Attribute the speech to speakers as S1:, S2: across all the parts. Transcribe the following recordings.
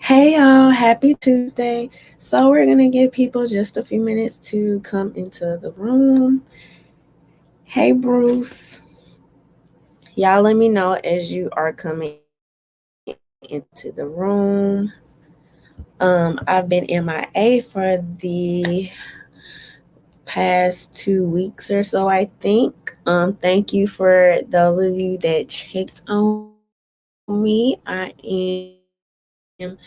S1: Hey y'all, happy Tuesday. So we're gonna give people just a few minutes to come into the room. Hey Bruce, y'all let me know as you are coming into the room. I've been MIA for the past 2 weeks or so, I think. Thank you for those of you that checked on me. I am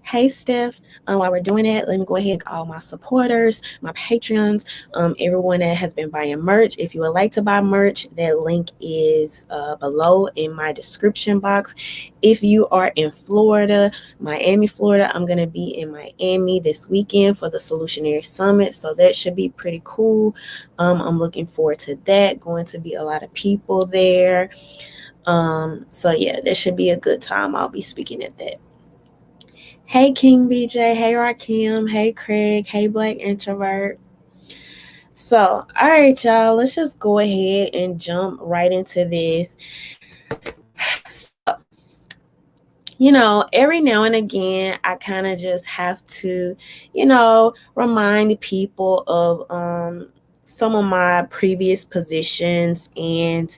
S1: Hey Steph, while we're doing it, let me go ahead and all my supporters, my Patreons, everyone that has been buying merch. If you would like to buy merch, that link is below in my description box. If you are in Florida, Miami, Florida, I'm going to be in Miami this weekend for the Solutionary Summit. So that should be pretty cool. I'm looking forward to that. Going to be a lot of people there. So yeah, that should be a good time. I'll be speaking at that. Hey King BJ, hey Rakim, hey Craig, hey Black Introvert. So, all right, y'all, let's just go ahead and jump right into this. So, every now and again, I kind of just have to, remind people of some of my previous positions and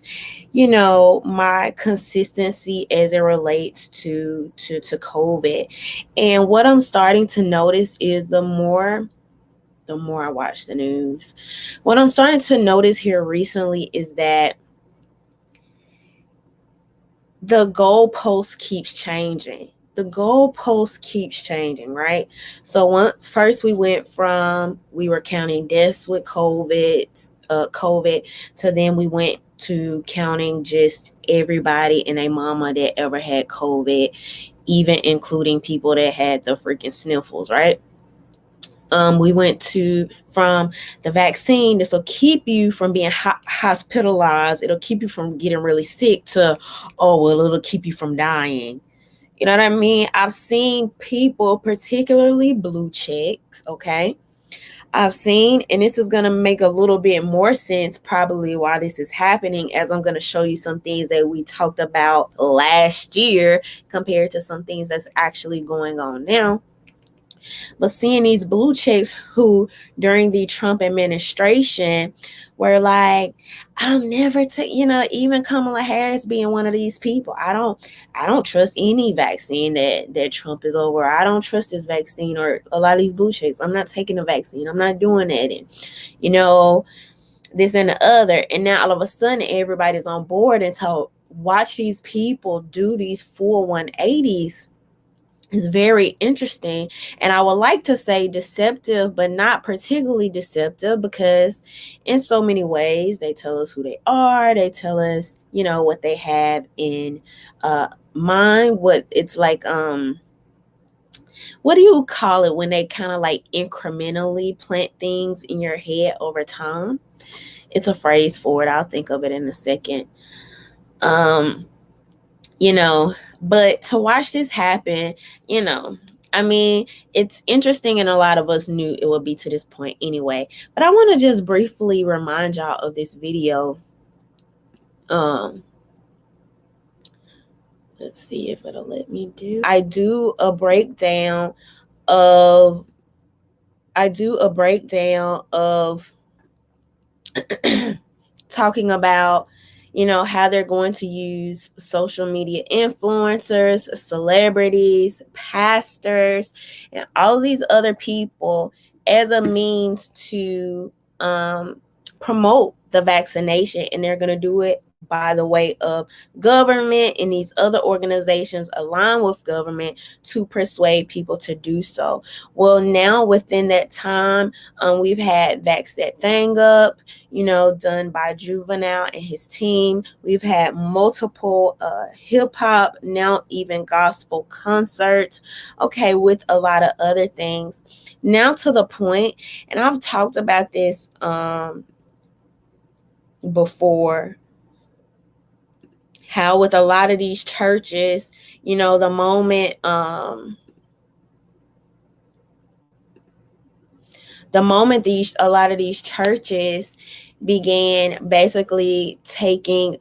S1: my consistency as it relates to COVID. And what I'm starting to notice is the more I watch the news, what I'm starting to notice here recently is that the goalpost keeps changing. Right? So first we were counting deaths with COVID, to then we went to counting just everybody and a mama that ever had COVID, even including people that had the freaking sniffles, right? We went to from the vaccine. This will keep you from being hospitalized. It'll keep you from getting really sick to, oh, well, it'll keep you from dying. You know what I mean? I've seen people, particularly blue checks, okay? I've seen, and this is going to make a little bit more sense probably why this is happening, as I'm going to show you some things that we talked about last year compared to some things that's actually going on now. But seeing these blue checks who during the Trump administration were like, I'm never even Kamala Harris being one of these people. I don't trust any vaccine that Trump is over. I don't trust this vaccine, or a lot of these blue checks. I'm not taking the vaccine. I'm not doing that. And this and the other. And now all of a sudden everybody's on board, and so watch these people do these full 180s is very interesting. And I would like to say deceptive, but not particularly deceptive, because in so many ways they tell us who they are. They tell us, what they have in mind. What it's like, what do you call it when they kind of like incrementally plant things in your head over time? It's a phrase for it. I'll think of it in a second. But to watch this happen, I mean, it's interesting, and a lot of us knew it would be to this point anyway. But I want to just briefly remind y'all of this video. Let's see if it'll let me do. I do a breakdown of talking about how they're going to use social media influencers, celebrities, pastors, and all of these other people as a means to promote the vaccination. And they're going to do it by the way of government, and these other organizations align with government to persuade people to do so. Well, now within that time, we've had Vax That Thing Up, done by Juvenile and his team. We've had multiple hip hop, now even gospel concerts, okay, with a lot of other things. Now to the point, and I've talked about this before, how with a lot of these churches, you know, the moment these a lot of these churches began basically taking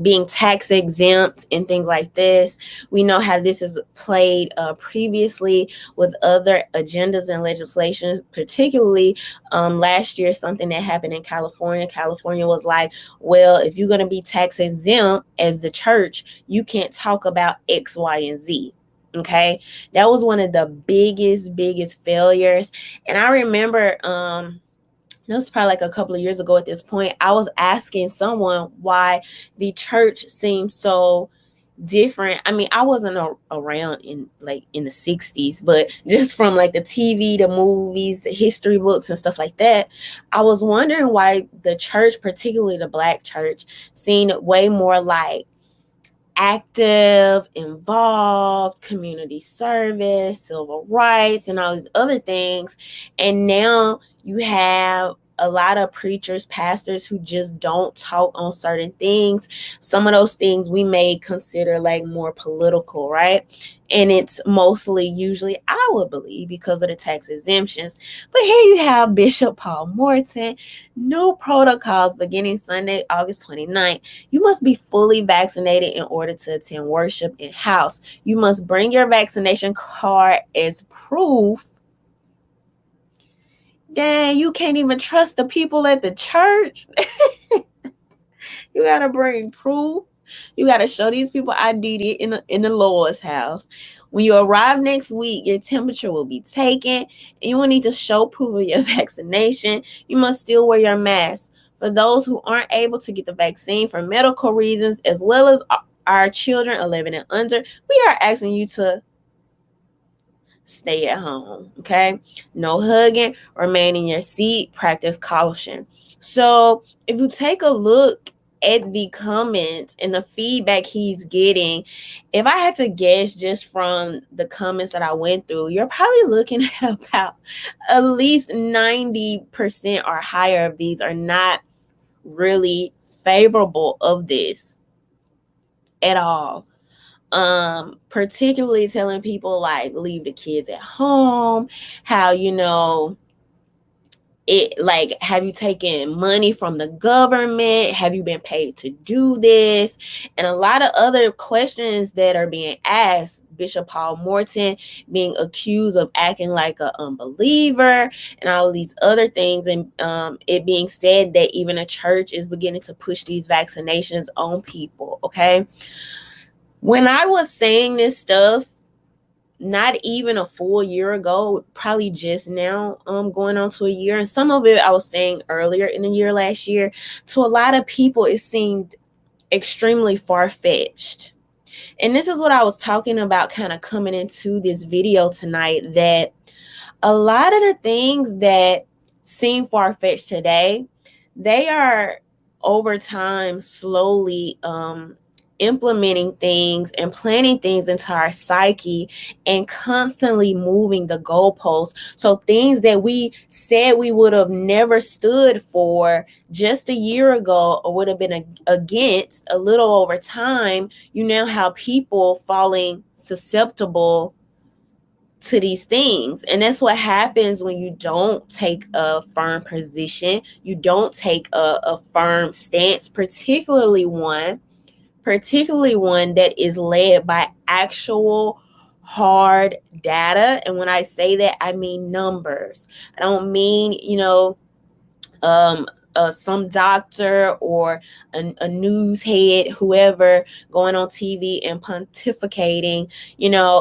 S1: being tax exempt and things like this. We know how this is played previously with other agendas and legislation, particularly last year, something that happened in California. California was like, well, if you're going to be tax exempt as the church, you can't talk about X, Y, and Z. Okay, that was one of the biggest failures. And I remember it was probably like a couple of years ago at this point, I was asking someone why the church seemed so different. I mean, I wasn't around in the 60s, but just from like the TV, the movies, the history books and stuff like that, I was wondering why the church, particularly the Black church, seemed way more like active, involved, community service, civil rights, and all these other things. And now you have a lot of preachers, pastors who just don't talk on certain things. Some of those things we may consider like more political, right? And it's mostly usually, I would believe, because of the tax exemptions. But here you have Bishop Paul Morton, new protocols beginning Sunday, August 29th. You must be fully vaccinated in order to attend worship in house. You must bring your vaccination card as proof. Dang, you can't even trust the people at the church. You gotta bring proof. You gotta show these people ID in the Lord's house. When you arrive next week, your temperature will be taken, and you will need to show proof of your vaccination. You must still wear your mask. For those who aren't able to get the vaccine for medical reasons, as well as our children 11 and under, we are asking you to stay at home. Okay, no hugging, remain in your seat, practice caution. So if you take a look at the comments and the feedback he's getting, if I had to guess just from the comments that I went through, you're probably looking at about at least 90% or higher of these are not really favorable of this at all. Particularly telling people like leave the kids at home, how, you know, it like, have you taken money from the government? Have you been paid to do this? And a lot of other questions that are being asked. Bishop Paul Morton being accused of acting like an unbeliever and all of these other things. And it being said that even a church is beginning to push these vaccinations on people. Okay. When I was saying this stuff, not even a full year ago, probably just now, going on to a year, and some of it I was saying earlier in the year last year, to a lot of people it seemed extremely far-fetched. And this is what I was talking about kind of coming into this video tonight, that a lot of the things that seem far-fetched today, they are over time slowly implementing things and planning things into our psyche and constantly moving the goalposts. So things that we said we would have never stood for just a year ago or would have been against, a little over time, you now have people falling susceptible to these things. And that's what happens when you don't take a firm position, you don't take a firm stance, particularly one that is led by actual hard data. And when I say that, I mean numbers. I don't mean, some doctor or a news head, whoever, going on TV and pontificating,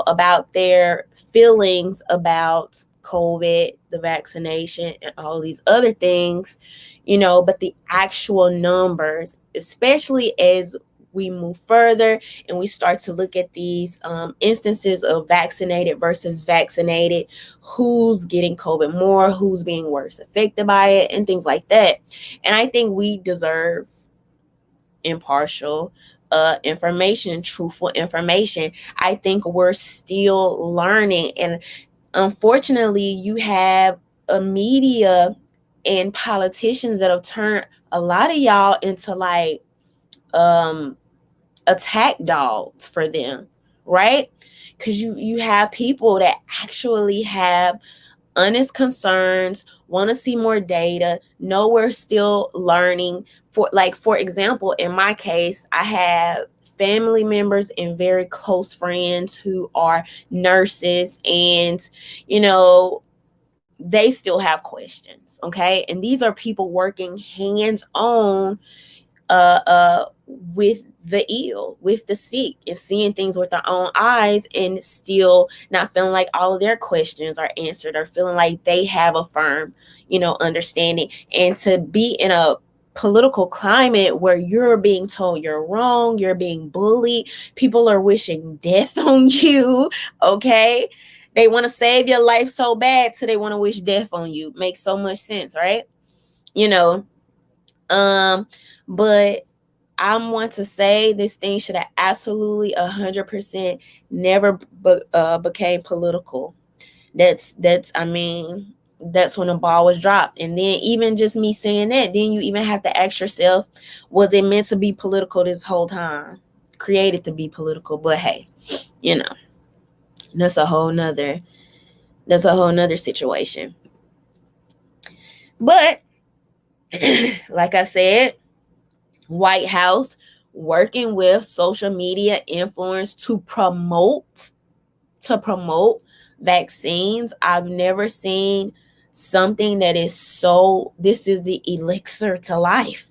S1: about their feelings about COVID, the vaccination, and all these other things, but the actual numbers, especially as we move further and we start to look at these instances of vaccinated versus vaccinated, who's getting COVID more, who's being worse affected by it, and things like that. And I think we deserve impartial information, truthful information. I think we're still learning. And unfortunately, you have a media and politicians that have turned a lot of y'all into like attack dogs for them, right? Because you have people that actually have honest concerns, want to see more data, know we're still learning. For example, in my case, I have family members and very close friends who are nurses, and they still have questions, okay? And these are people working hands on with the ill, with the sick, and seeing things with their own eyes, and still not feeling like all of their questions are answered, or feeling like they have a firm, understanding. And to be in a political climate where you're being told you're wrong, you're being bullied, people are wishing death on you, okay? They want to save your life so bad, so they want to wish death on you. Makes so much sense, right? You know, but I want to say this thing should have absolutely 100% never became political. I mean, that's when the ball was dropped. And then even just me saying that, then you even have to ask yourself, was it meant to be political this whole time? Created to be political, but hey, you know, that's a whole nother situation. But like I said, White House working with social media influence to promote vaccines. I've never seen something that is so, this is the elixir to life,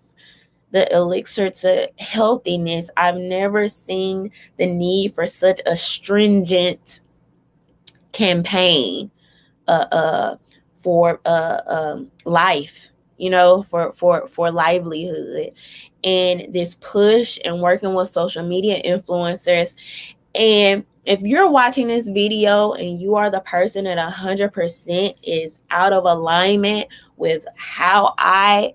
S1: the elixir to healthiness. I've never seen the need for such a stringent campaign for life, for livelihood, and this push and working with social media influencers. And if you're watching this video and you are the person that 100% is out of alignment with how I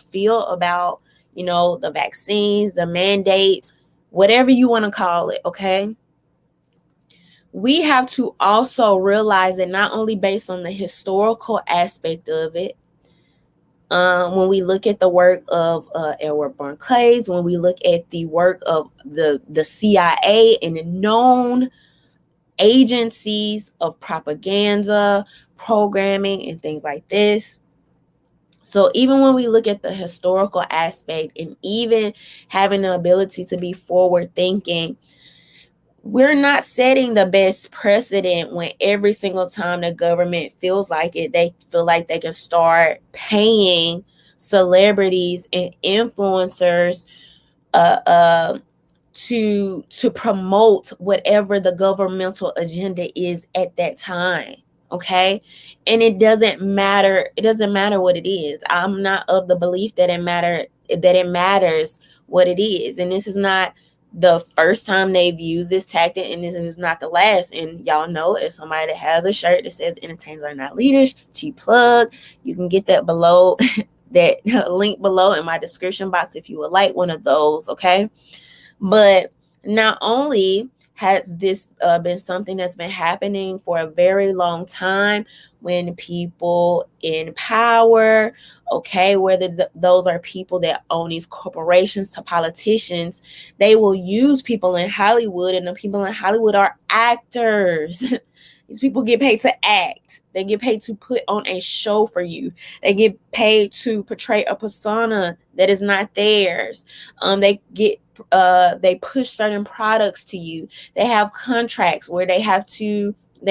S1: feel about, the vaccines, the mandates, whatever you want to call it, okay? We have to also realize that not only based on the historical aspect of it, when we look at the work of Edward Burn Clays, when we look at the work of the CIA and the known agencies of propaganda, programming, and things like this. So even when we look at the historical aspect and even having the ability to be forward thinking, we're not setting the best precedent when every single time the government feels like it, they feel like they can start paying celebrities and influencers to promote whatever the governmental agenda is at that time. Okay. And it doesn't matter what it is. I'm not of the belief that it matters what it is. And this is not the first time they've used this tactic, and this is not the last. And y'all know, as somebody that has a shirt that says entertainers are not leaders, cheap plug, you can get that below that link below in my description box if you would like one of those. Okay. But not only has this been something that's been happening for a very long time, when people in power, okay, whether those are people that own these corporations to politicians, they will use people in Hollywood, and the people in Hollywood are actors. These people get paid to act. They get paid to put on a show for you. They get paid to portray a persona that is not theirs. They push certain products to you. They have contracts where they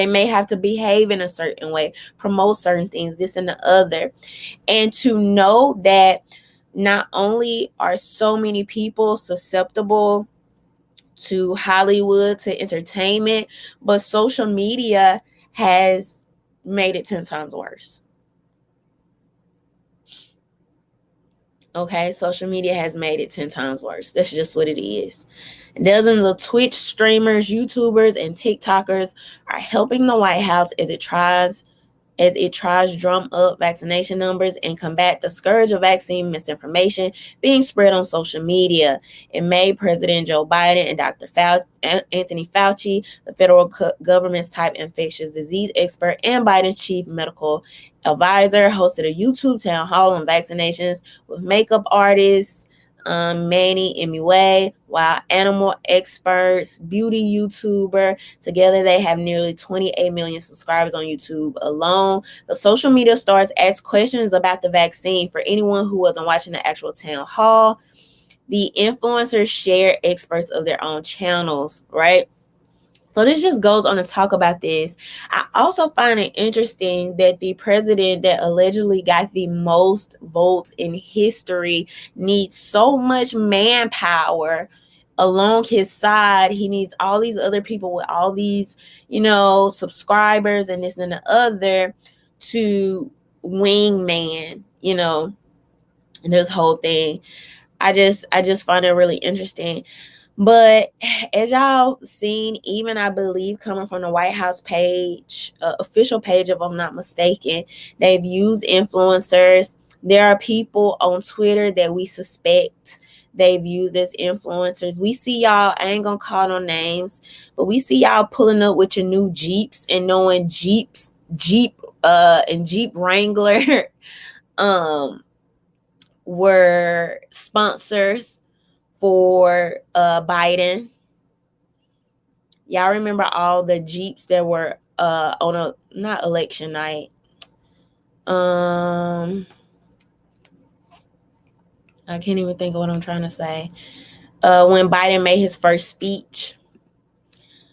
S1: may have to behave in a certain way, promote certain things, this and the other. And to know that not only are so many people susceptible to Hollywood, to entertainment, but social media has made it 10 times worse. Okay, social media has made it 10 times worse. That's just what it is. Dozens of Twitch streamers, YouTubers, and TikTokers are helping the White House as it tries to drum up vaccination numbers and combat the scourge of vaccine misinformation being spread on social media. In May, President Joe Biden and Dr. Anthony Fauci, the federal government's top infectious disease expert and Biden's chief medical advisor, hosted a YouTube town hall on vaccinations with makeup artists, Manny MUA, wild animal experts, beauty YouTuber. Together, they have nearly 28 million subscribers on YouTube alone. The social media stars ask questions about the vaccine for anyone who wasn't watching the actual town hall. The influencers share experts of their own channels, right? So this just goes on to talk about this. I also find it interesting that the president that allegedly got the most votes in history needs so much manpower along his side. He needs all these other people with all these, subscribers and this and the other to wingman, this whole thing. I just find it really interesting. But as y'all seen, even I believe coming from the White House page, official page, if I'm not mistaken, they've used influencers. There are people on Twitter that we suspect they've used as influencers. We see y'all, I ain't gonna call no names, but we see y'all pulling up with your new Jeeps and knowing Jeep and Jeep Wrangler were sponsors for Biden. Y'all remember all the Jeeps that were on a not election night. I can't even think of what I'm trying to say. When Biden made his first speech.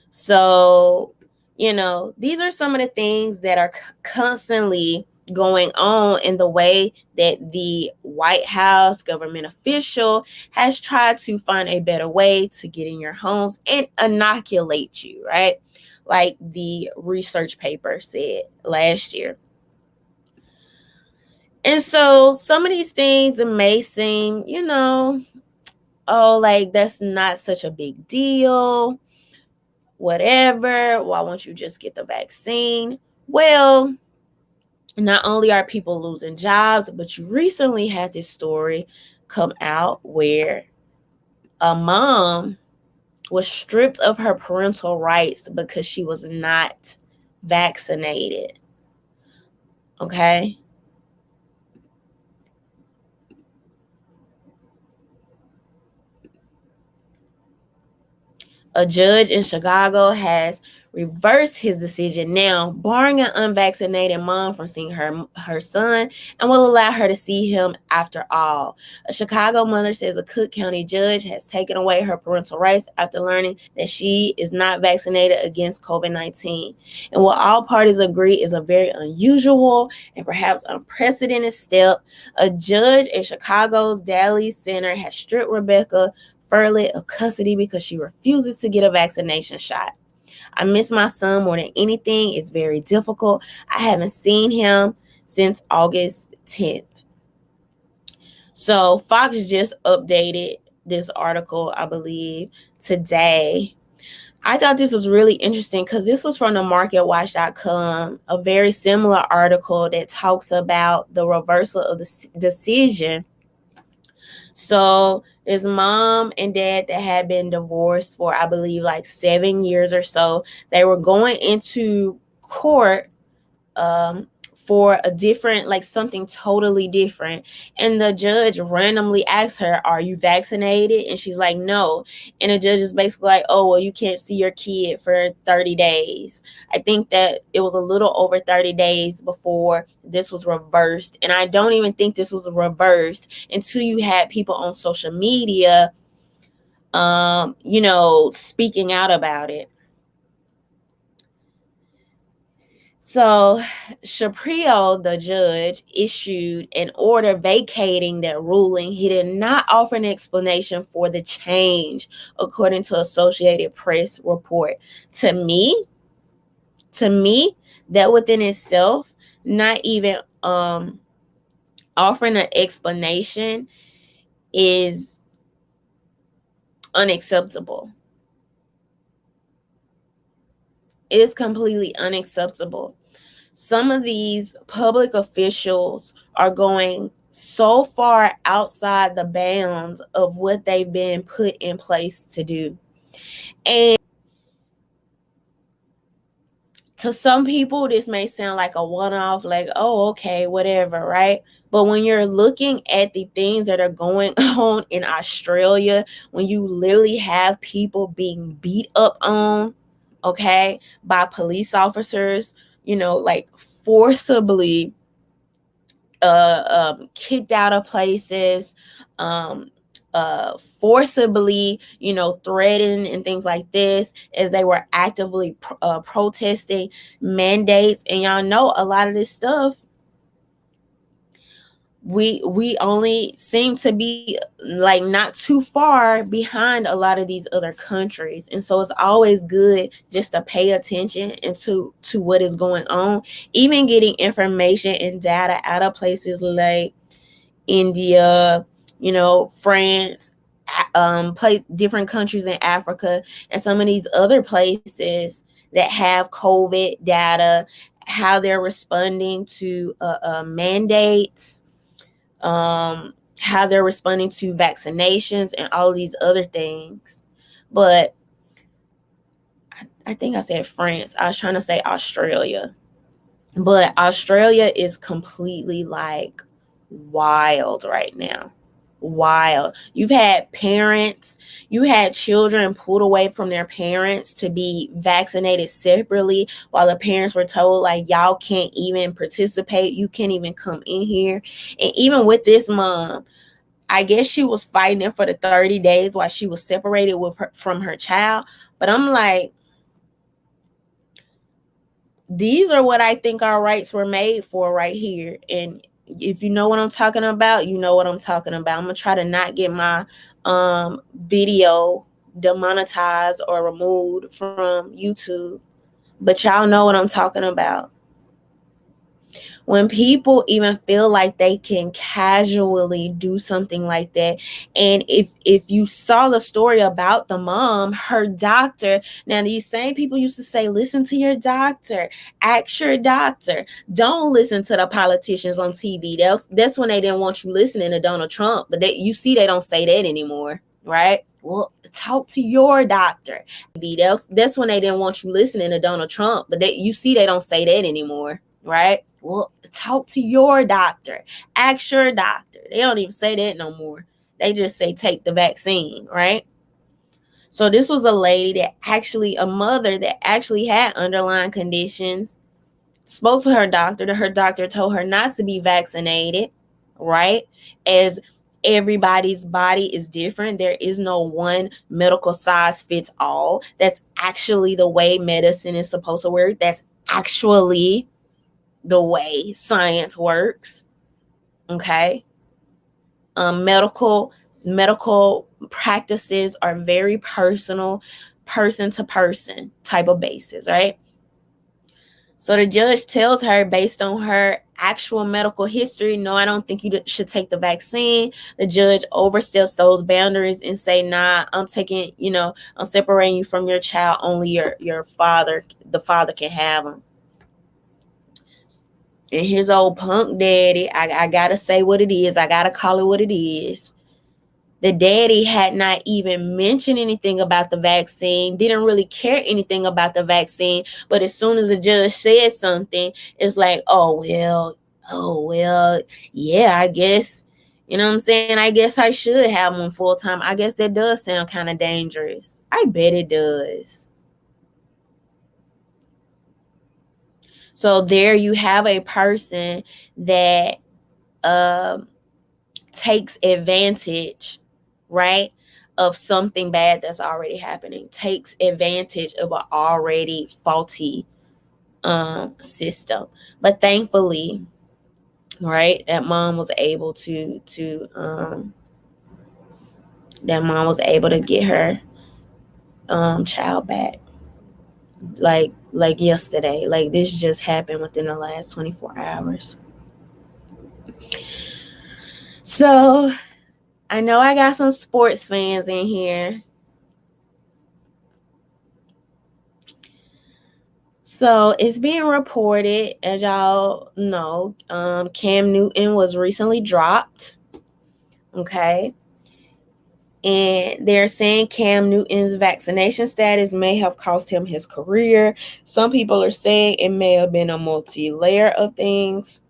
S1: So, these are some of the things that are constantly going on in the way that the White House government official has tried to find a better way to get in your homes and inoculate you, right? Like the research paper said last year. And so some of these things may seem, like that's not such a big deal, whatever. Why won't you just get the vaccine? Well, not only are people losing jobs, but you recently had this story come out where a mom was stripped of her parental rights because she was not vaccinated. Okay? A judge in Chicago has reversed his decision now, barring an unvaccinated mom from seeing her son and will allow her to see him after all. A Chicago mother says a Cook County judge has taken away her parental rights after learning that she is not vaccinated against COVID-19. And what all parties agree is a very unusual and perhaps unprecedented step. A judge at Chicago's Daly Center has stripped Rebecca Furlet of custody because she refuses to get a vaccination shot. I miss my son more than anything. It's very difficult. I haven't seen him since August 10th. So Fox just updated this article, I believe, today. I thought this was really interesting because this was from the marketwatch.com, a very similar article that talks about the reversal of the decision. So his mom and dad that had been divorced for, I believe, like 7 years or so, they were going into court for a different, like something totally different. And the judge randomly asked her, "Are you vaccinated?" And she's like, "No." And the judge is basically like, "Oh, well, you can't see your kid for 30 days. I think that it was a little over 30 days before this was reversed. And I don't even think this was reversed until you had people on social media, speaking out about it. So Shapiro, the judge, issued an order vacating that ruling. He did not offer an explanation for the change, according to Associated Press report. To me, that within itself, not even offering an explanation is unacceptable. It is completely unacceptable. Some of these public officials are going so far outside the bounds of what they've been put in place to do. And to some people, this may sound like a one-off, like, oh, okay, whatever, right? But when you're looking at the things that are going on in Australia, when you literally have people being beat up on, okay, by police officers, like forcibly kicked out of places, forcibly, threatened and things like this, as they were actively protesting mandates. And y'all know a lot of this stuff, we only seem to be like not too far behind a lot of these other countries. And so it's always good just to pay attention to what is going on, even getting information and data out of places like India, France, different countries in Africa, and some of these other places that have COVID data, how they're responding to mandates, how they're responding to vaccinations and all of these other things. But I think I said France. I was trying to say Australia. But Australia is completely like wild right now. Wild. You've had children pulled away from their parents to be vaccinated separately, while the parents were told, like, y'all can't even participate. You can't even come in here. And even with this mom, I guess she was fighting it for the 30 days while she was separated from her child. But I'm like, these are what I think our rights were made for right here. And if you know what I'm talking about, you know what I'm talking about. I'm going to try to not get my video demonetized or removed from YouTube. But y'all know what I'm talking about. When people even feel like they can casually do something like that. And if you saw the story about the mom, her doctor, now these same people used to say, listen to your doctor, ask your doctor, don't listen to the politicians on TV. That's when they didn't want you listening to Donald Trump. But you see, they don't say that anymore, right? Well, talk to your doctor. That's when they didn't want you listening to Donald Trump. But you see, they don't say that anymore, right? Well, talk to your doctor. Ask your doctor. They don't even say that no more. They just say take the vaccine, right? So this was a mother that actually had underlying conditions, spoke to her doctor. Her doctor told her not to be vaccinated, right? As everybody's body is different. There is no one medical size fits all. That's actually the way medicine is supposed to work. That's actually the way science works. Okay. Medical practices are very personal, person to person type of basis, right? So the judge tells her, based on her actual medical history, no, I don't think you should take the vaccine. The judge oversteps those boundaries and say, nah, I'm separating you from your child. Only your father, the father can have him. And his old punk daddy, I gotta say what it is. I gotta call it what it is. The daddy had not even mentioned anything about the vaccine, didn't really care anything about the vaccine. But as soon as the judge said something, it's like, oh, well, yeah, I guess, you know what I'm saying? I guess I should have one full time. I guess that does sound kind of dangerous. I bet it does. So there you have a person that takes advantage, right, of something bad that's already happening, takes advantage of an already faulty system. But thankfully, right, that mom was able to get her child back. Like yesterday. Like, this just happened within the last 24 hours. So I know I got some sports fans in here. So it's being reported, as y'all know, Cam Newton was recently dropped. Okay. And they're saying Cam Newton's vaccination status may have cost him his career. Some people are saying it may have been a multi-layer of things.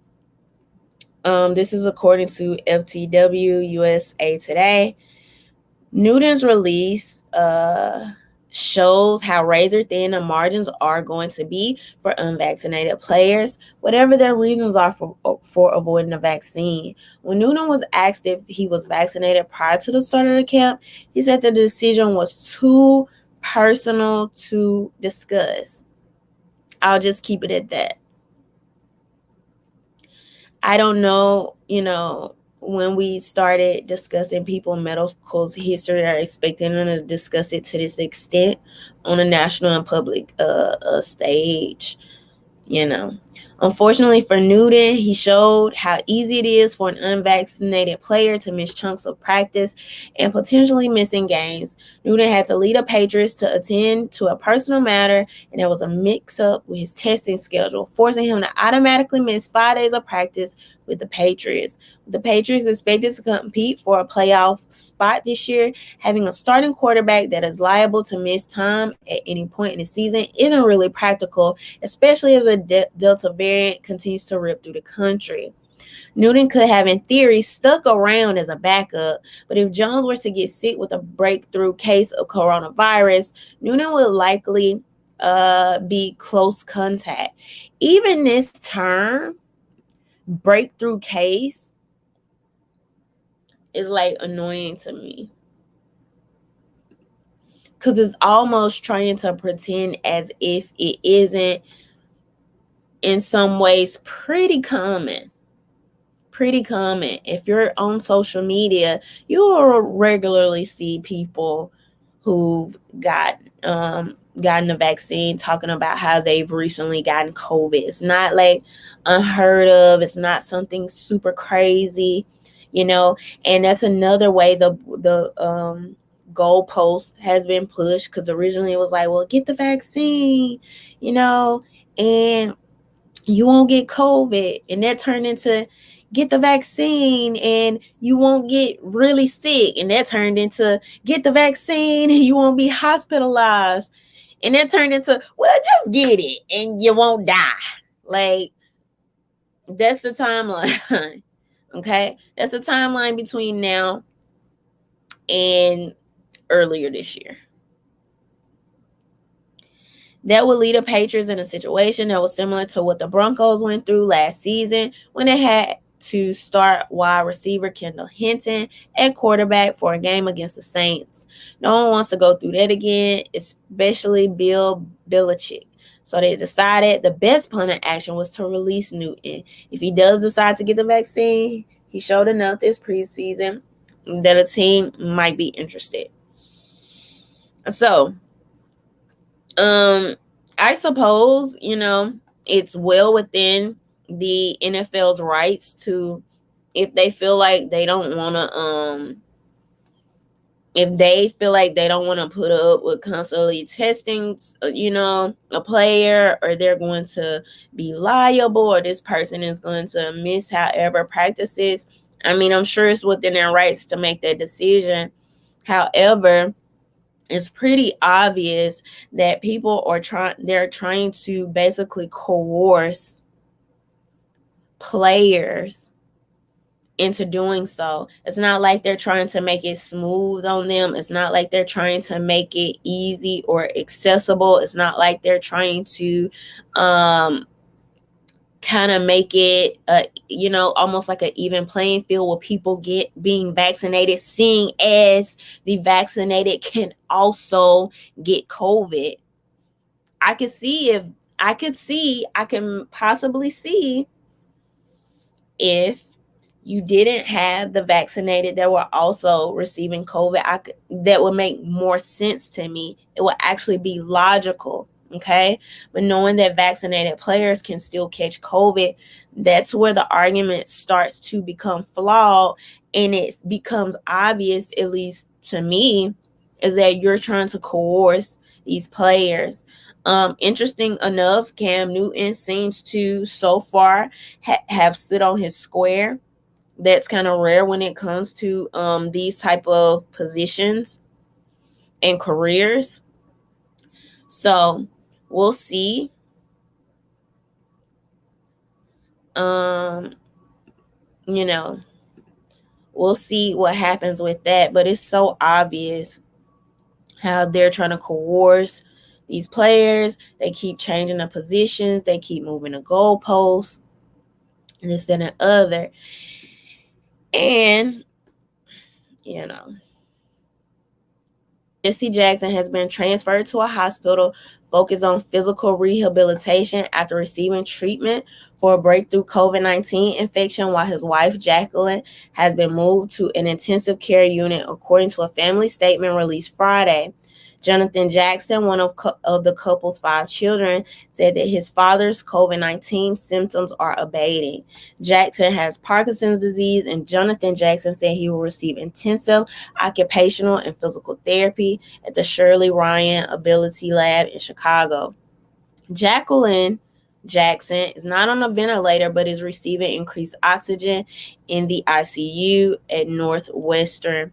S1: This is according to FTW USA Today. Newton's release shows how razor thin the margins are going to be for unvaccinated players, whatever their reasons are for avoiding the vaccine. When Newton was asked if he was vaccinated prior to the start of the camp, he said the decision was too personal to discuss. I'll just keep it at that. I don't know, when we started discussing people in medical history are expecting them to discuss it to this extent on a national and public stage. Unfortunately for Newton, he showed how easy it is for an unvaccinated player to miss chunks of practice and potentially missing games. Newton had to lead the Patriots to attend to a personal matter, and there was a mix-up with his testing schedule, forcing him to automatically miss 5 days of practice with the Patriots. The Patriots expected to compete for a playoff spot this year. Having a starting quarterback that is liable to miss time at any point in the season isn't really practical, especially as the Delta variant continues to rip through the country. Newton could have, in theory, stuck around as a backup, but if Jones were to get sick with a breakthrough case of coronavirus, Newton would likely be close contact. Even this term, breakthrough case, is like annoying to me, because it's almost trying to pretend as if it isn't in some ways pretty common. If you're on social media, you'll regularly see people who've gotten the vaccine talking about how they've recently gotten COVID. It's not like unheard of. It's not something super crazy, and that's another way the goalpost has been pushed, because originally it was like, well, get the vaccine, and you won't get COVID, and that turned into get the vaccine and you won't get really sick, and that turned into get the vaccine and you won't be hospitalized, and that turned into, well, just get it and you won't die. Like, that's the timeline. Okay, that's the timeline between now and earlier this year. That would lead the Patriots in a situation that was similar to what the Broncos went through last season when they had to start wide receiver Kendall Hinton at quarterback for a game against the Saints. No one wants to go through that again, especially Bill Belichick. So they decided the best plan of action was to release Newton. If he does decide to get the vaccine, he showed enough this preseason that a team might be interested. So, I suppose, it's well within the NFL's rights to, if they feel like they don't want to, put up with constantly testing, a player, or they're going to be liable, or this person is going to miss however practices. I mean, I'm sure it's within their rights to make that decision. However, it's pretty obvious that people they're trying to basically coerce players into doing so. It's not like they're trying to make it smooth on them. It's not like they're trying to make it easy or accessible. It's not like they're trying to kind of make it almost like an even playing field where people being vaccinated, seeing as the vaccinated can also get COVID. I can possibly see if you didn't have the vaccinated that were also receiving COVID, that would make more sense to me. It would actually be logical. Okay. But knowing that vaccinated players can still catch COVID, that's where the argument starts to become flawed. And it becomes obvious, at least to me, is that you're trying to coerce these players. Interesting enough, Cam Newton seems to so far have stood on his square. That's kind of rare when it comes to these type of positions and careers. So we'll see. you know, we'll see what happens with that. But it's so obvious how they're trying to coerce these players. They keep changing the positions, they keep moving the goalposts, and this, that, and the other. And, you know, Jesse Jackson has been transferred to a hospital focused on physical rehabilitation after receiving treatment for a breakthrough COVID-19 infection, while his wife, Jacqueline, has been moved to an intensive care unit, according to a family statement released Friday. Jonathan Jackson, one of the couple's 5 children, said that his father's COVID-19 symptoms are abating. Jackson has Parkinson's disease, and Jonathan Jackson said he will receive intensive occupational and physical therapy at the Shirley Ryan Ability Lab in Chicago. Jacqueline Jackson is not on a ventilator but is receiving increased oxygen in the ICU at Northwestern.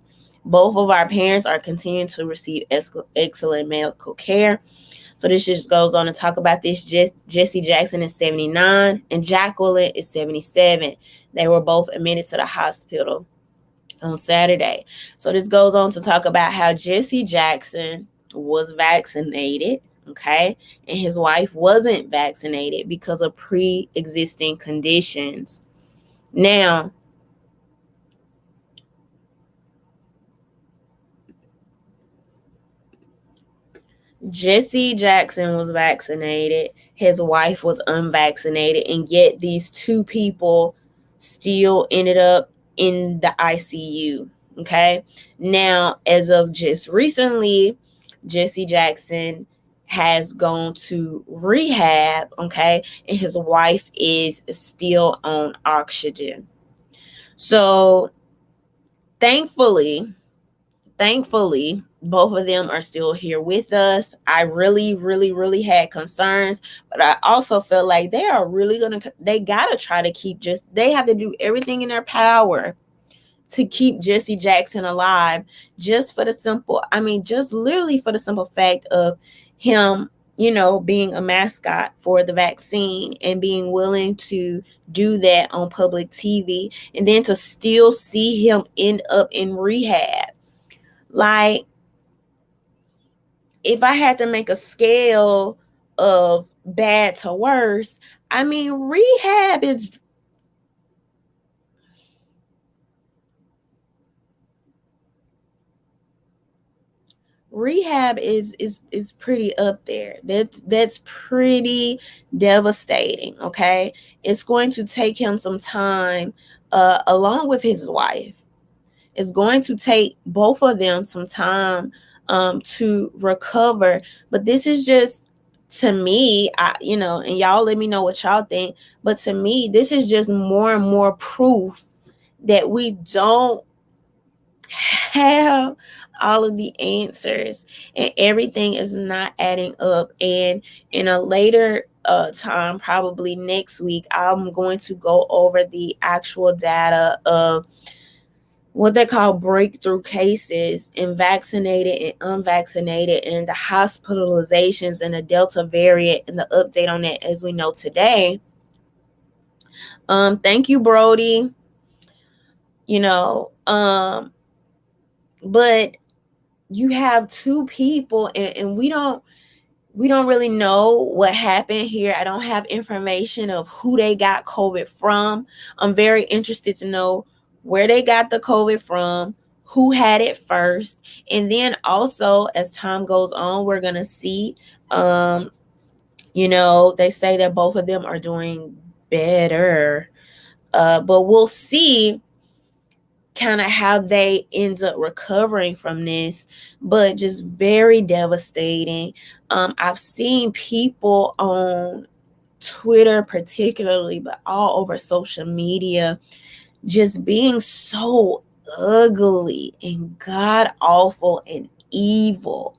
S1: Both of our parents are continuing to receive excellent medical care. So this just goes on to talk about this. Jesse Jackson is 79 and Jacqueline is 77. They were both admitted to the hospital on Saturday. So this goes on to talk about how Jesse Jackson was vaccinated, okay, and his wife wasn't vaccinated because of pre-existing conditions. Now, Jesse Jackson was vaccinated, his wife was unvaccinated, and yet these two people still ended up in the ICU. Okay. Now, as of just recently, Jesse Jackson has gone to rehab. Okay. And his wife is still on oxygen. So, thankfully, both of them are still here with us. I really had concerns, but I also feel like they are really they gotta try to they have to do everything in their power to keep Jesse Jackson alive, just for the simple, just literally for the simple fact of him, being a mascot for the vaccine and being willing to do that on public TV, and then to still see him end up in rehab. Like, if I had to make a scale of bad to worse, rehab is pretty up there. That's pretty devastating. Okay, it's going to take him some time, along with his wife. It's going to take both of them some time to recover. But this is just, to me, and y'all let me know what y'all think. But to me, this is just more and more proof that we don't have all of the answers and everything is not adding up. And in a later time, probably next week, I'm going to go over the actual data of what they call breakthrough cases in vaccinated and unvaccinated, and the hospitalizations and the Delta variant, and the update on that as we know today. Thank you, Brody. But you have two people, and we don't really know what happened here. I don't have information of who they got COVID from. I'm very interested to know where they got the COVID from, who had it first, and then also as time goes on, we're gonna see. They say that both of them are doing better, but we'll see kind of how they end up recovering from this. But just very devastating. I've seen people on Twitter particularly, but all over social media, just being so ugly and god awful and evil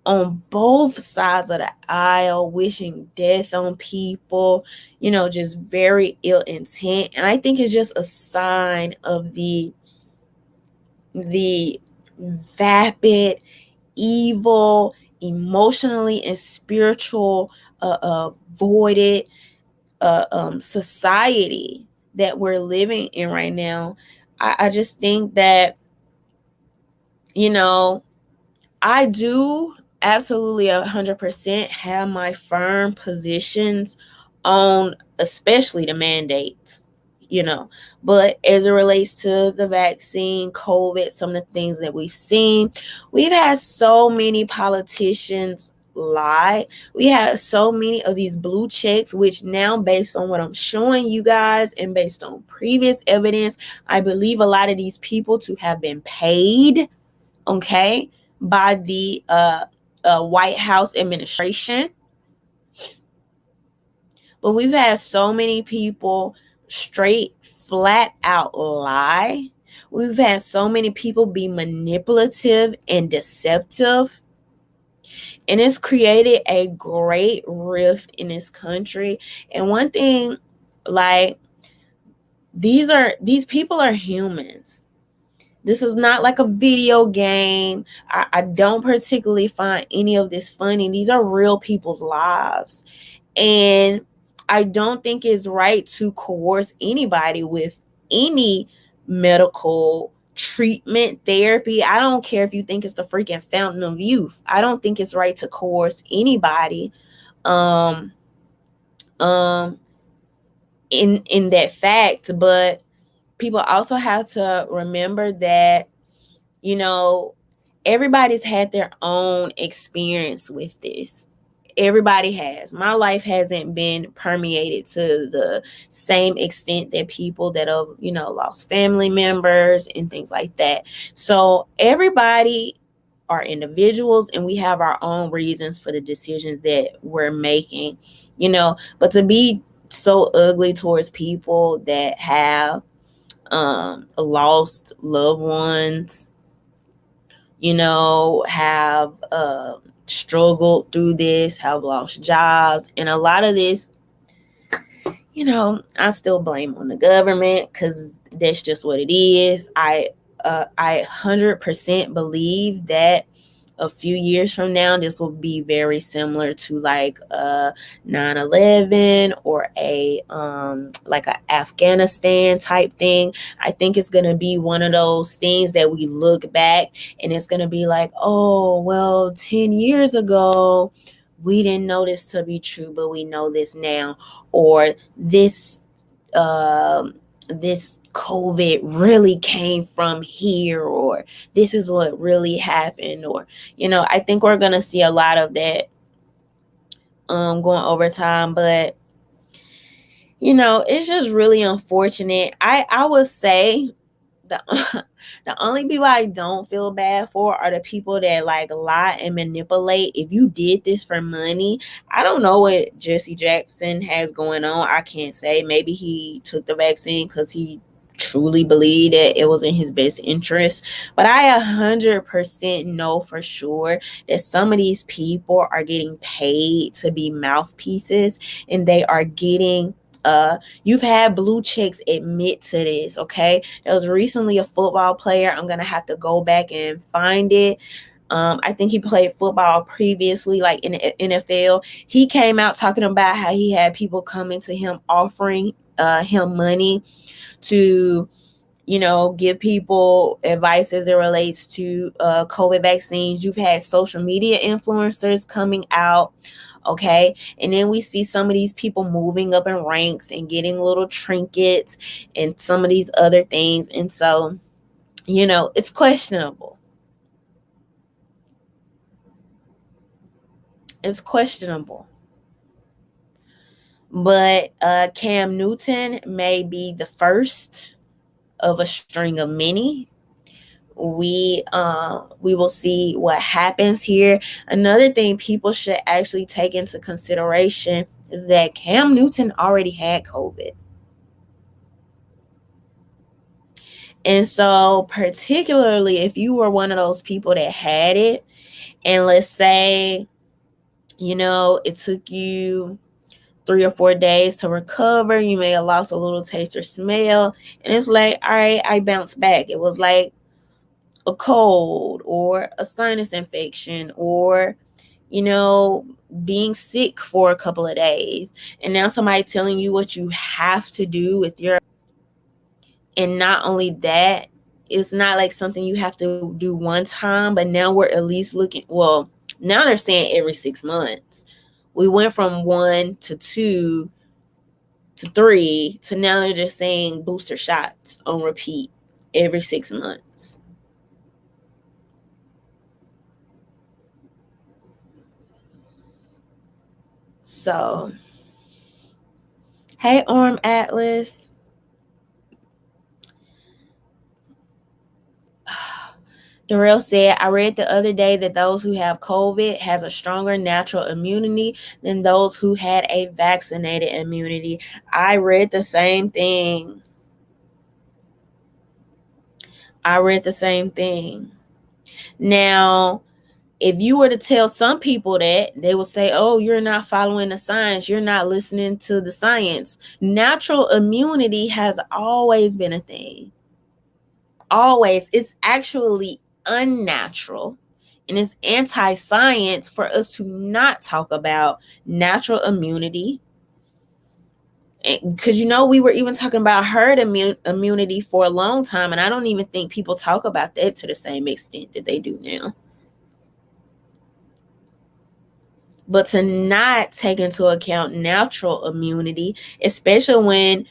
S1: on both sides of the aisle, wishing death on people, just very ill intent. And I think it's just a sign of the vapid, evil, emotionally and spiritual voided society that we're living in right now, I just think that, you know, I do absolutely 100% have my firm positions on especially the mandates, you know. But as it relates to the vaccine, COVID, some of the things that we've seen, we've had so many politicians lie. We have so many of these blue checks, which now, based on what I'm showing you guys and based on previous evidence, I believe a lot of these people to have been paid, okay, by the White House administration. But we've had so many people straight, flat out lie. We've had so many people be manipulative and deceptive. And it's created a great rift in this country. And one thing, like, these people are humans. This is not like a video game. I don't particularly find any of this funny. These are real people's lives. And I don't think it's right to coerce anybody with any medical treatment, therapy. I don't care if you think it's the freaking fountain of youth. I don't think it's right to coerce anybody um um in that fact. But people also have to remember that, you know, everybody's had their own experience with this. Everybody has. My life hasn't been permeated to the same extent that people that have, you know, lost family members and things like that. So everybody are individuals, and we have our own reasons for the decisions that we're making, you know. But to be so ugly towards people that have lost loved ones, you know, have struggled through this, have lost jobs, and a lot of this, you know, I still blame on the government because that's just what it is. I 100% believe that a few years from now, this will be very similar to like a 9/11 or a like a Afghanistan type thing. I think it's gonna be one of those things that we look back and it's gonna be like, oh well, 10 years ago we didn't know this to be true, but we know this now. Or um this COVID really came from here, or this is what really happened. Or, you know, I think we're gonna see a lot of that going over time. But, you know, it's just really unfortunate. I would say the the only people I don't feel bad for are the people that like lie and manipulate. If you did this for money, I don't know what Jesse Jackson has going on. I can't say. Maybe he took the vaccine because he truly believed that it was in his best interest. But I 100% know for sure that some of these people are getting paid to be mouthpieces, and they are getting you've had blue chicks admit to this, okay? There was recently a football player. I'm gonna have to go back and find it. I think he played football previously, like in the NFL. He came out talking about how he had people coming to him offering him money to, you know, give people advice as it relates to COVID vaccines. You've had social media influencers coming out. Okay. And then we see some of these people moving up in ranks and getting little trinkets and some of these other things. And so, you know, it's questionable. It's questionable. But Cam Newton may be the first of a string of many. We will see what happens here. Another thing people should actually take into consideration is that Cam Newton already had COVID. And so, particularly if you were one of those people that had it, and let's say, you know, it took you 3 or 4 days to recover, you may have lost a little taste or smell, and it's like, all right, I bounced back. It was like a cold or a sinus infection, or, you know, being sick for a couple of days. And now somebody telling you what you have to do with your And not only that, it's not like something you have to do one time, but now we're at least looking, well, now they're saying every 6 months. We went from 1 to 2 to 3 to now they're just saying booster shots on repeat every 6 months. So, hey, Arm Atlas. Darrell said, I read the other day that those who have COVID has a stronger natural immunity than those who had a vaccinated immunity. I read the same thing. Now, if you were to tell some people that, they would say, oh, you're not following the science. You're not listening to the science. Natural immunity has always been a thing. Always. It's actually unnatural and it's anti-science for us to not talk about natural immunity. Because we were even talking about herd immunity for a long time, and I don't even think people talk about that to the same extent that they do now. But to not take into account natural immunity, especially when,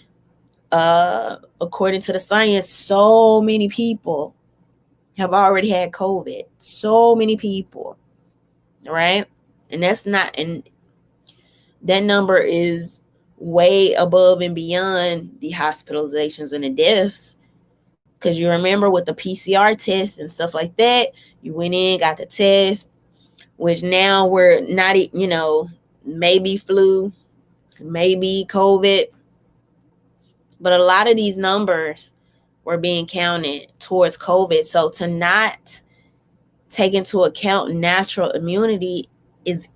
S1: according to the science, so many people have already had COVID. So many people, right? And that number is way above and beyond the hospitalizations and the deaths. Because you remember with the PCR tests and stuff like that, you went in, got the test, which now we're not, maybe flu, maybe COVID. But a lot of these numbers were being counted towards COVID. So to not take into account natural immunity is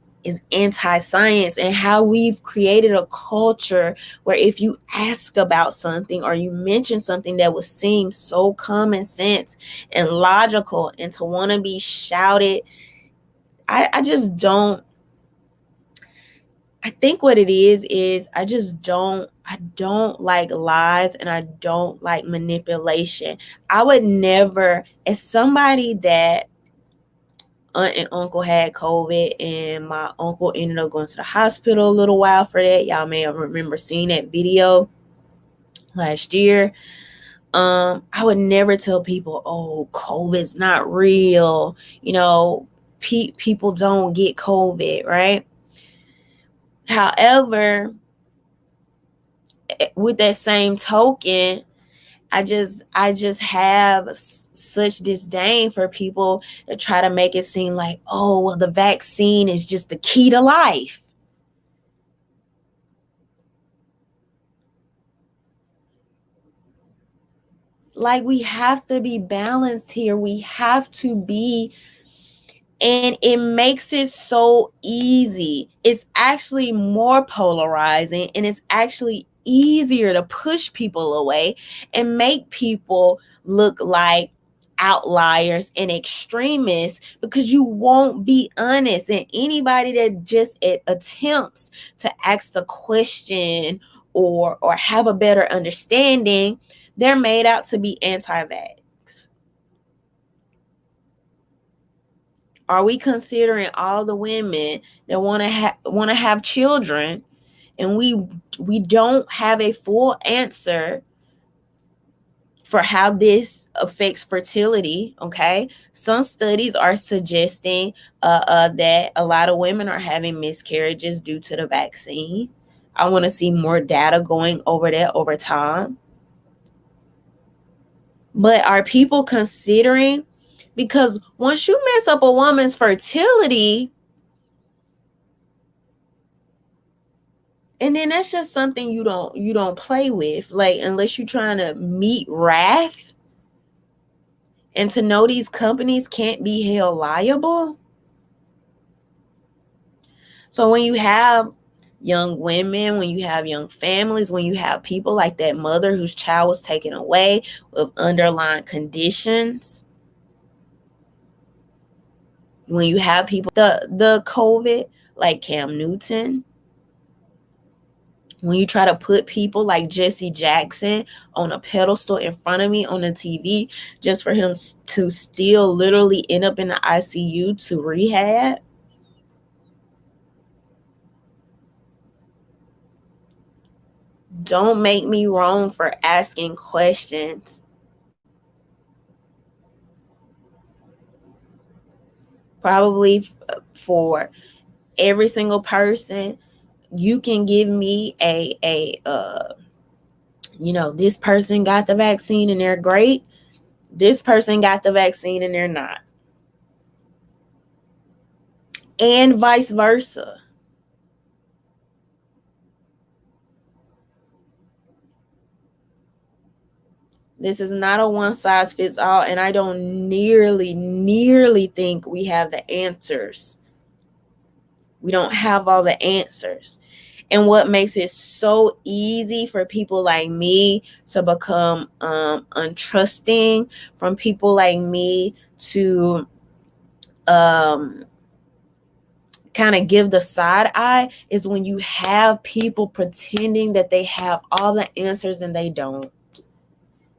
S1: anti-science, and how we've created a culture where if you ask about something or you mention something that would seem so common sense and logical and to want to be shouted, I just don't. I think what it is I don't like lies and I don't like manipulation. I would never, as somebody that aunt and uncle had COVID and my uncle ended up going to the hospital a little while for that. Y'all may have remember seeing that video last year. I would never tell people, oh, COVID's not real. People don't get COVID, right? However, with that same token, I just have such disdain for people that try to make it seem like, oh, well, the vaccine is just the key to life. Like, we have to be balanced here. We have to be, and it makes it so easy. It's actually more polarizing, and it's actually easier to push people away and make people look like outliers and extremists, because you won't be honest. And anybody that just attempts to ask the question or have a better understanding, they're made out to be anti-vax. Are we considering all the women that want to have children, and we don't have a full answer for how this affects fertility? Okay, some studies are suggesting that a lot of women are having miscarriages due to the vaccine. I want to see more data going over that over time. But are people considering, because once you mess up a woman's fertility, and then that's just something you don't play with, like, unless you're trying to meet wrath and to know these companies can't be held liable. So when you have young women, when you have young families, when you have people like that mother whose child was taken away with underlying conditions, when you have people the COVID like Cam Newton, When you try to put people like Jesse Jackson on a pedestal in front of me on the TV just for him to still literally end up in the ICU to rehab. Don't make me wrong for asking questions. Probably for every single person, you can give me this person got the vaccine and they're great. This person got the vaccine and they're not. And vice versa. This is not a one size fits all, and I don't nearly think we have the answers. We don't have all the answers. And what makes it so easy for people like me to become untrusting, from people like me to kind of give the side eye, is when you have people pretending that they have all the answers and they don't.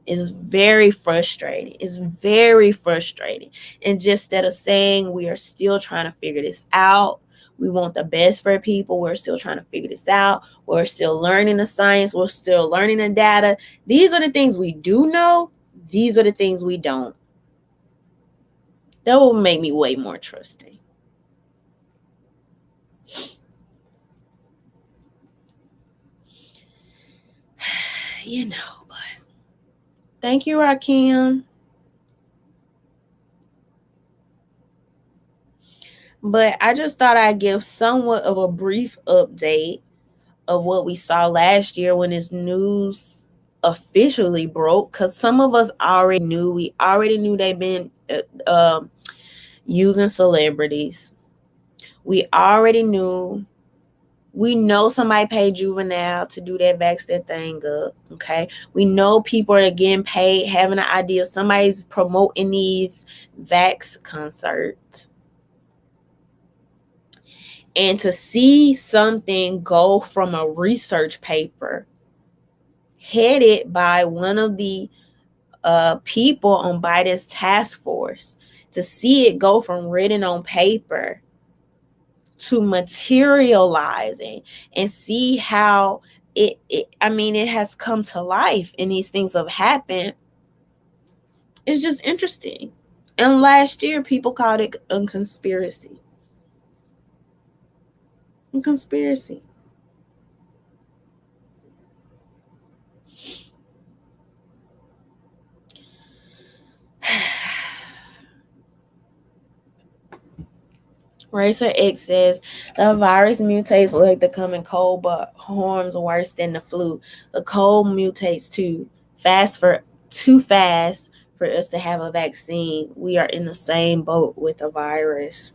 S1: It's very frustrating. It's very frustrating. And just instead of saying we are still trying to figure this out, we want the best for people, we're still trying to figure this out, we're still learning the science, we're still learning the data. These are the things we do know. These are the things we don't. That will make me way more trusting. But thank you, Rakim. But I just thought I'd give somewhat of a brief update of what we saw last year when this news officially broke, because some of us already knew. We already knew they've been using celebrities. We already knew. We know somebody paid Juvenile to do that vax that thing up. Okay, we know people are getting paid, having an idea. Somebody's promoting these vax concerts. And to see something go from a research paper headed by one of the people on Biden's task force, to see it go from written on paper to materializing, and see how it has come to life and these things have happened. It's just interesting. And last year, people called it a conspiracy. A conspiracy. Racer X says the virus mutates like the common cold, but harms worse than the flu. The cold mutates too fast for us to have a vaccine. We are in the same boat with the virus.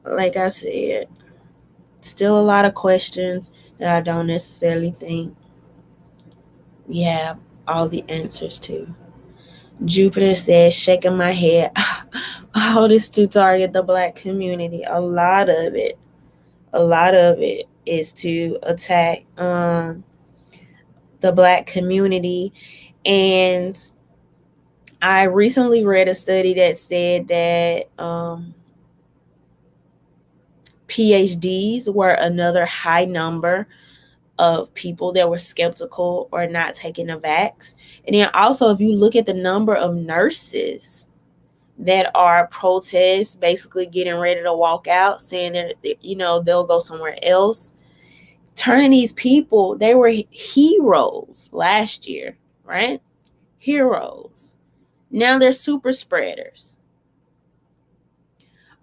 S1: Like I said, still a lot of questions that I don't necessarily think we have all the answers to. Jupiter says, shaking my head. Oh, this to target the Black community. A lot of it is to attack the Black community. And I recently read a study that said that PhDs were another high number of people that were skeptical or not taking the vax. And then also, if you look at the number of nurses that are protests, basically getting ready to walk out, saying that they'll go somewhere else, turning these people, they were heroes last year, right? Heroes. Now they're super spreaders.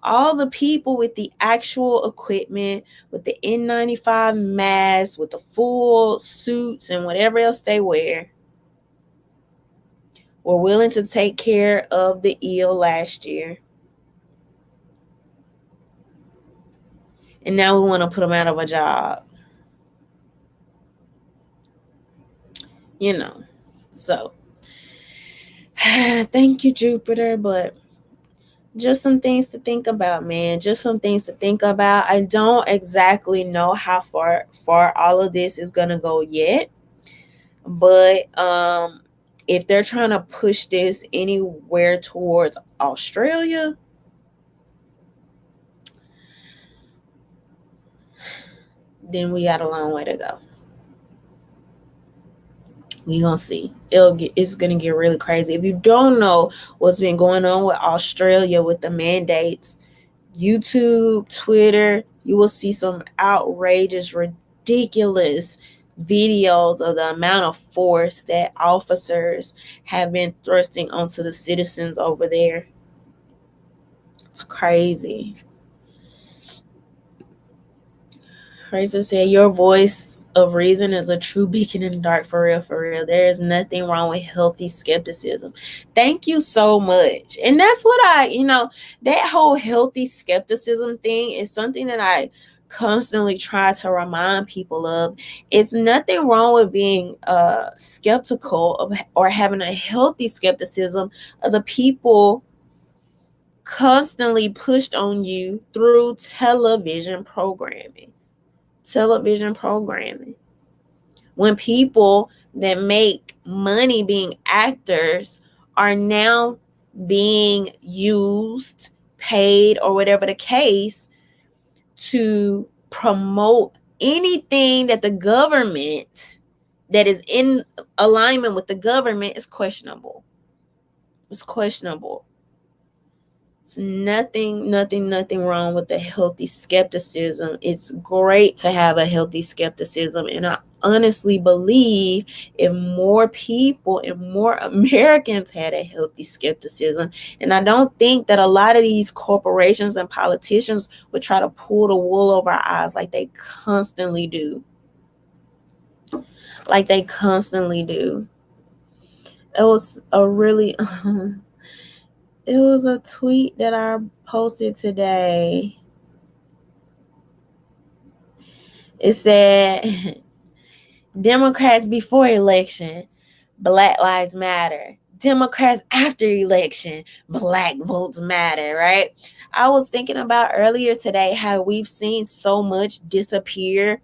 S1: All the people with the actual equipment, with the N95 masks, with the full suits and whatever else they wear, were willing to take care of the ill last year. And now we want to put them out of a job. So thank you, Jupiter. But just some things to think about, man. Just some things to think about. I don't exactly know how far all of this is gonna go yet, but if they're trying to push this anywhere towards Australia, then we got a long way to go. We gonna see. It's gonna get really crazy. If you don't know what's been going on with Australia with the mandates, YouTube, Twitter, you will see some outrageous, ridiculous videos of the amount of force that officers have been thrusting onto the citizens over there. It's crazy. Rachel said, "Your voice of reason is a true beacon in the dark, for real, for real. There is nothing wrong with healthy skepticism." Thank you so much. And that's what that whole healthy skepticism thing is something that I constantly try to remind people of. It's nothing wrong with being skeptical of, or having a healthy skepticism of the people constantly pushed on you through television programming. When people that make money being actors are now being used, paid, or whatever the case, to promote anything that the government, that is in alignment with the government, is questionable. It's questionable. It's nothing wrong with a healthy skepticism. It's great to have a healthy skepticism. And I honestly believe if more people and more Americans had a healthy skepticism, and I don't think that a lot of these corporations and politicians would try to pull the wool over our eyes like they constantly do. Like they constantly do. It was a really it was a tweet that I posted today. It said, Democrats before election, Black Lives Matter. Democrats after election, Black votes matter, right? I was thinking about earlier today how we've seen so much disappear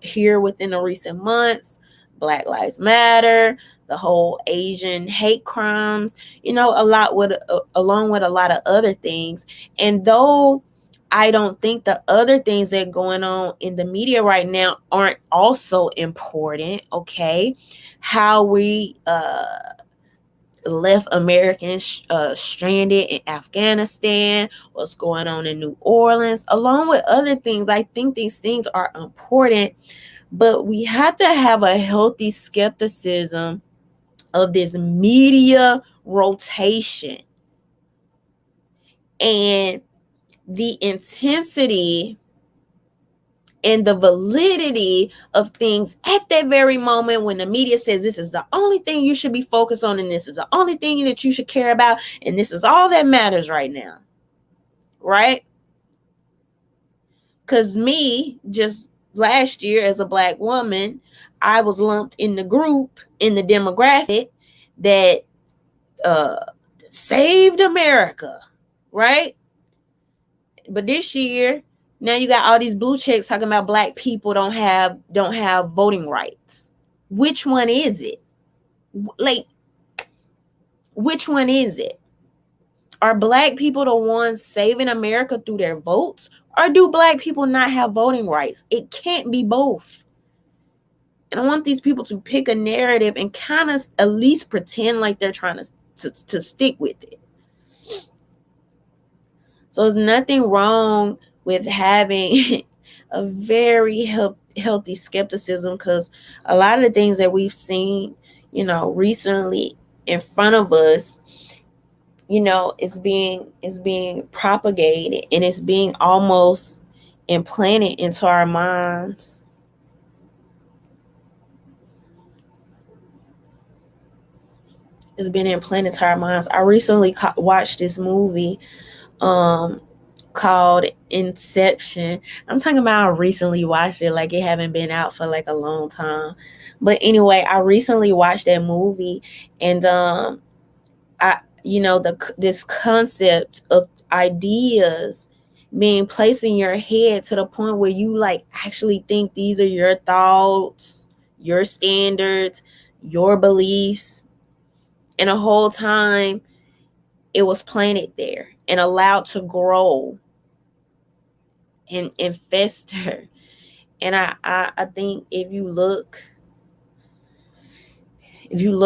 S1: here within the recent months. Black Lives Matter, the whole Asian hate crimes, along with a lot of other things. And though I don't think the other things that are going on in the media right now aren't also important, okay? How we left Americans stranded in Afghanistan, what's going on in New Orleans, along with other things. I think these things are important, but we have to have a healthy skepticism of this media rotation and the intensity and the validity of things at that very moment when the media says this is the only thing you should be focused on, and this is the only thing that you should care about, and this is all that matters right now, right? Because me, just last year as a Black woman, I was lumped in the group, in the demographic that saved America, right? But this year, now you got all these blue checks talking about Black people don't have voting rights. Which one is it? Like, which one is it? Are Black people the ones saving America through their votes? Or do Black people not have voting rights? It can't be both. And I want these people to pick a narrative and kind of at least pretend like they're trying to stick with it. So there's nothing wrong with having a very healthy skepticism, because a lot of the things that we've seen, recently in front of us, is being propagated, and it's being almost implanted into our minds. It's been implanted to our minds. I recently watched this movie called Inception. I'm talking about I recently watched it, like it haven't been out for like a long time. But anyway, I recently watched that movie, and this concept of ideas being placed in your head to the point where you like actually think these are your thoughts, your standards, your beliefs, and the whole time it was planted there and allowed to grow and fester. And I think if you look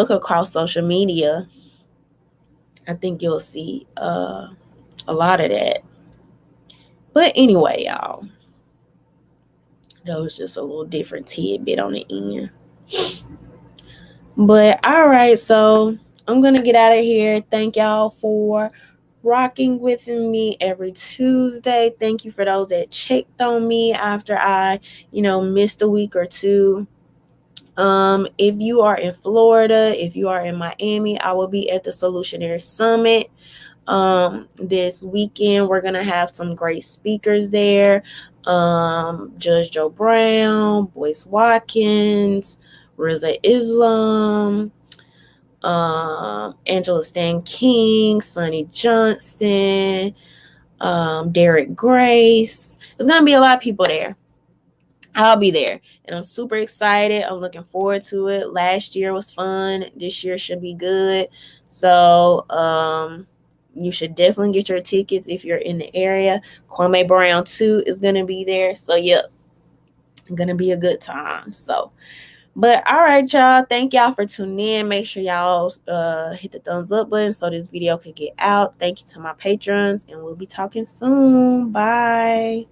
S1: across social media, I think you'll see a lot of that. But anyway, y'all, that was just a little different tidbit on the end. But all right, so I'm gonna get out of here. Thank y'all for rocking with me every Tuesday. Thank you for those that checked on me after I, missed a week or two. If you are in Florida, if you are in Miami, I will be at the Solutionary Summit. This weekend we're gonna have some great speakers there. Judge Joe Brown, Boyce Watkins, Riza Islam, Angela Stan King, Sonny Johnson, Derek Grace. There's gonna be a lot of people there. I'll be there, and I'm super excited. I'm looking forward to it. Last year was fun. This year should be good. So you should definitely get your tickets if you're in the area. Kwame Brown too is gonna be there. So yep, gonna be a good time. So, but all right, y'all. Thank y'all for tuning in. Make sure y'all hit the thumbs up button so this video could get out. Thank you to my patrons, and we'll be talking soon. Bye.